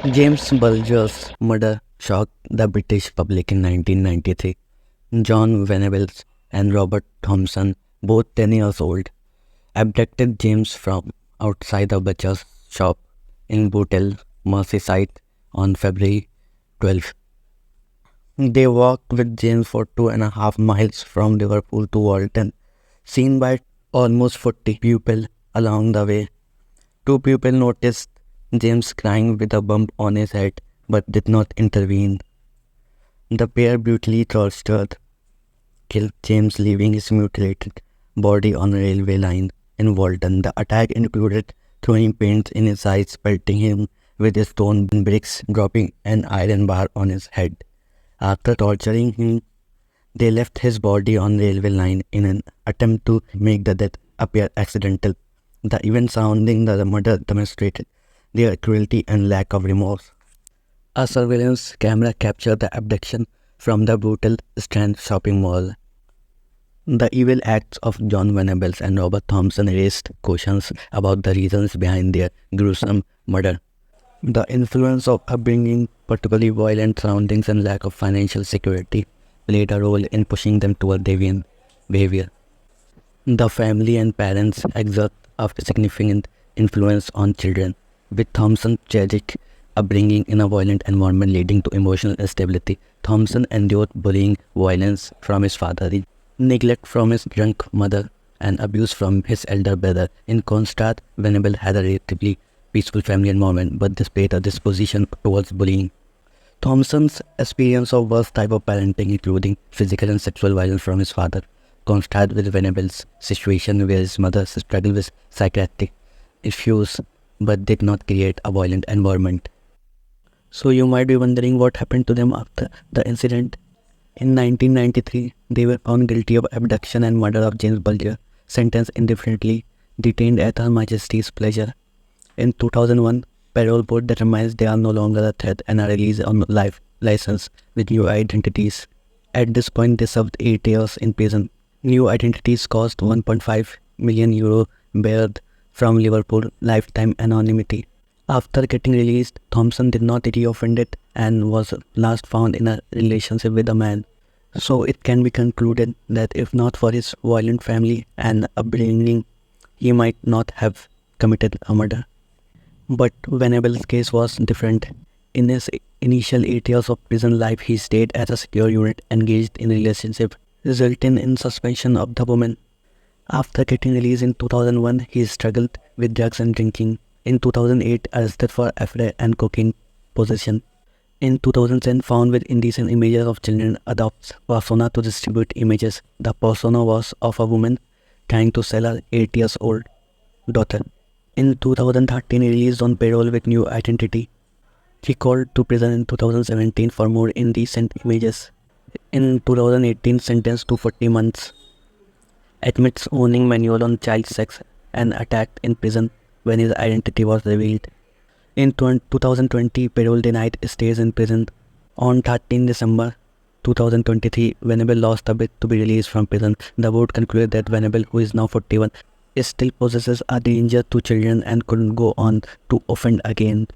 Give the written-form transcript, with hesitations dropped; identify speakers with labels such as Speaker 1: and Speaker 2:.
Speaker 1: James Bulger's murder shocked the British public in 1993. John Venables and Robert Thompson, both 10 years old, abducted James from outside a butcher's shop in Bootle, Merseyside on February 12. They walked with James for 2.5 miles from Liverpool to Walton, seen by almost 40 people along the way. Two people noticed James crying with a bump on his head but did not intervene. The pair brutally tortured, killed James, leaving his mutilated body on a railway line in Walton. The attack included throwing paint in his eyes, pelting him with stone bricks, dropping an iron bar on his head. After torturing him, they left his body on railway line in an attempt to make the death appear accidental. The events surrounding the murder demonstrated their cruelty and lack of remorse. A surveillance camera captured the abduction from the Bootle Strand shopping mall. The evil acts of John Venables and Robert Thompson raised questions about the reasons behind their gruesome murder. The influence of upbringing, particularly violent surroundings and lack of financial security, played a role in pushing them toward deviant behavior. The family and parents exert a significant influence on children, with Thompson's tragic upbringing in a violent environment leading to emotional instability. Thompson endured bullying, violence from his father, neglect from his drunk mother, and abuse from his elder brother. In contrast, Venable had a relatively peaceful family environment but displayed a disposition towards bullying. Thompson's experience of worst type of parenting, including physical and sexual violence from his father, contrasted with Venable's situation where his mother struggled with psychiatric issues but did not create a violent environment. So you might be wondering what happened to them after the incident. In 1993, they were found guilty of abduction and murder of James Bulger, sentenced indefinitely, detained at Her Majesty's pleasure. In 2001, parole board determines they are no longer a threat and are released on life license with new identities. At this point, they served 8 years in prison. New identities cost €1.5 million, barred from Liverpool lifetime anonymity. After getting released, Thompson did not reoffend it and was last found in a relationship with a man. So it can be concluded that if not for his violent family and upbringing, he might not have committed a murder. But Venable's case was different. In his initial 8 years of prison life, he stayed as a secure unit, engaged in a relationship, resulting in suspension of the woman. After getting released in 2001, he struggled with drugs and drinking. In 2008, arrested for affair and cocaine possession. In 2010, found with indecent images of children, adopts persona to distribute images. The persona was of a woman trying to sell her 8 years old daughter. In 2013, he released on parole with new identity. He called to prison in 2017 for more indecent images. In 2018, sentenced to 40 months. Admits owning manual on child sex and attacked in prison when his identity was revealed. In 2020, parole denied stays in prison. On 13 December 2023, Venable lost a bid to be released from prison. The board concluded that Venable, who is now 41, still possesses a danger to children and couldn't go on to offend again.